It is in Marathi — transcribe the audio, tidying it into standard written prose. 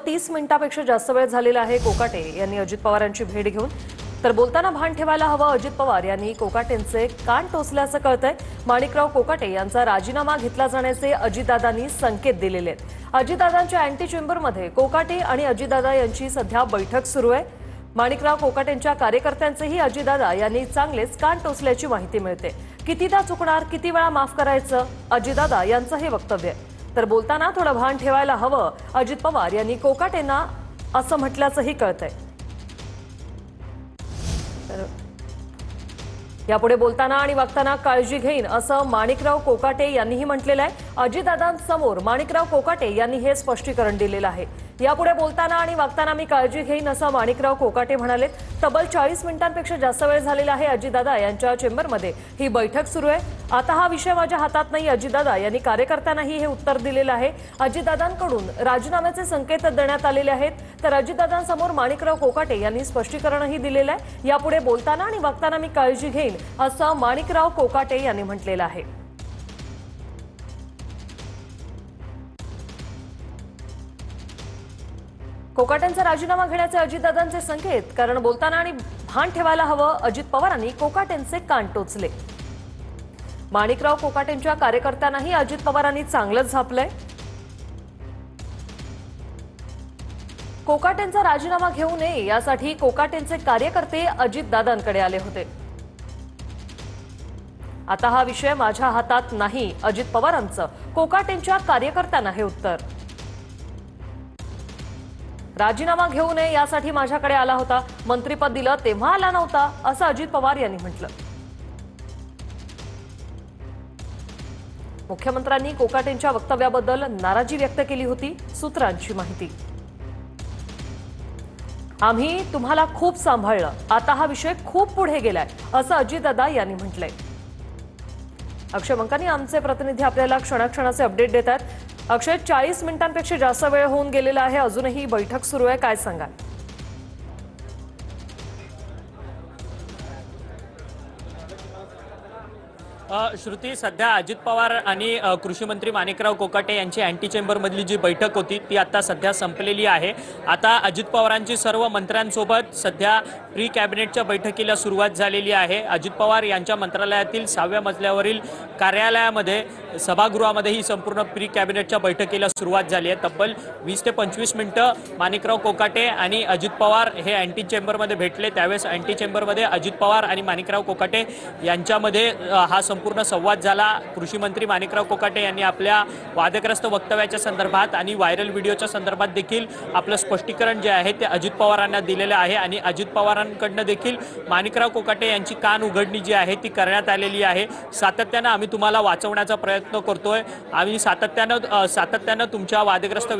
30 मिनिटांपेक्षा जास्त वेळ झालेला आहे कोकाटे यांनी अजित पवारांची भेट घेऊन। तर बोलताना भान ठेवायला हवं, अजित पवार यांनी कोकाटेंचे कान टोचल्याचं कळतंय। माणिकराव कोकाटे यांचा राजीनामा घेतला जाण्याचे अजितदादांनी संकेत दिलेले आहेत। अजितदादांच्या अँटी चेंबरमध्ये कोकाटे आणि अजितदादा यांची सध्या बैठक सुरू आहे। माणिकराव कोकाटेंच्या कार्यकर्त्यांचेही अजितदादा यांनी चांगलेच कान टोचल्याची माहिती मिळते। कितीदा चुकणार, किती वेळा माफ करायचं, अजितदादा यांचं हे वक्तव्य आहे। तर बोलताना थोडं भान ठेवायला हवं, अजित पवार यांनी कोकाटेंना असं म्हटल्याचंही कळतंय। यापुढे बोलताना आणि वागताना काळजी घेईन असं माणिकराव कोकाटे यांनीही म्हटलेलं आहे। अजितदादांसमोर माणिकराव कोकाटे यांनी हे स्पष्टीकरण दिलेलं आहे। यापुढे बोलताना आणि वागताना मी काळजी घेईन असं माणिकराव कोकाटे म्हणाले। तब्बल 40 मिनिटांपेक्षा जास्त वेळ झालेला आहे अजितदादा यांच्या चेंबरमध्ये ही बैठक सुरू आहे। आता हा विषय माझ्या हातात नाही, अजितदादा यांनी कार्यकर्त्यांनाही हे उत्तर दिलेलं आहे। अजितदादांकडून राजीनाम्याचे संकेत देण्यात आलेले आहेत, तर अजितदादांसमोर माणिकराव कोकाटे यांनी स्पष्टीकरणही दिलेलं आहे। यापुढे बोलताना आणि वागताना मी काळजी घेईन असं माणिकराव कोकाटे यांनी म्हटलेलं आहे। कोकाटेंचा राजीनामा घेण्याचे अजितदादांचे संकेत, कारण बोलताना आणि भान ठेवायला हवं, अजित पवारांनी कोकाटेंचे कान टोचले। माणिकराव कोकाटेंच्या कार्यकर्त्यांनाही अजित पवारांनी चांगलंच झापलंय। कोकाटेंचा राजीनामा घेऊ नये यासाठी कोकाटेंचे कार्यकर्ते अजितदादांकडे आले होते। आता हा विषय माझ्या हातात नाही, अजित पवारांचं कोकाटेंच्या कार्यकर्त्यांना हे उत्तर। राजीनामा घेऊ नये यासाठी माझ्याकडे आला होता, मंत्रिपद दिलं तेव्हा आला नव्हता असं अजित पवार यांनी म्हटलं। मुख्यमंत्र्यांनी कोकाटेंच्या वक्तव्याबद्दल नाराजी व्यक्त केली होती। सूत्रांची माहिती, आम्ही तुम्हाला खूप सांभाळलं, आता हा विषय खूप पुढे गेलाय असं अजितदादा यांनी म्हटलंय। अक्षय मंकानी आमचे प्रतिनिधी आपल्याला क्षणाक्षणाचे अपडेट देत आहेत। अक्षय, 40 मिनिटांपेक्षा जास्त वेळ होऊन गेलेला आहे, अजूनही बैठक सुरू आहे, काय सांगाल? श्रुती, सध्या अजित पवार आणि कृषी मंत्री माणिकराव कोकाटे यांची अँटी चेंबर मधली जी बैठक होती ती आता सध्या संपलेली आहे। आता अजित पवारांची सर्व मंत्र्यांसोबत सध्या प्री कॅबिनेटच्या बैठकीला सुरुवात झालेली आहे। अजित पवार यांच्या मंत्रालयातील 6व्या मजल्यावरील कार्यालयामध्ये सभागृहामध्ये ही संपूर्ण प्री कॅबिनेटच्या बैठकीला सुरुवात झाली आहे। तब्बल 20 ते 25 मिनिटं माणिकराव कोकाटे आणि अजित पवार हे अँटी चेंबरमध्ये भेटले। त्यावेळेस अँटी चेंबरमध्ये अजित पवार आणि माणिकराव कोकाटे यांच्यामध्ये हा संपूर्ण संवाद झाला। कृषी मंत्री माणिकराव कोकाटे यांनी आपल्या वादग्रस्त वक्तव्याच्या संदर्भात आणि व्हायरल व्हिडिओच्या संदर्भात देखील आपलं स्पष्टीकरण जे आहे ते अजित पवारांना दिलेलं आहे आणि अजित पवारांकडून देखील माणिकराव कोकाटे यांची कान उघडणी जी आहे ती करण्यात आलेली आहे। सातत्याने आम्ही तुम्हाला वाचवण्याचा प्रयत्न करतोय, आम्ही सातत्याने तुमच्या वादग्रस्त